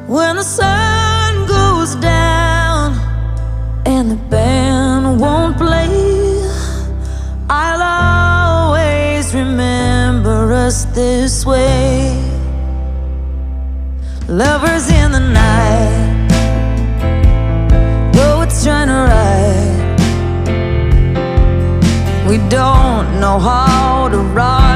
When the sun goes down and the band won't play, I'll always remember us this way. Lovers in the night, poets trying to write. We don't know how to write.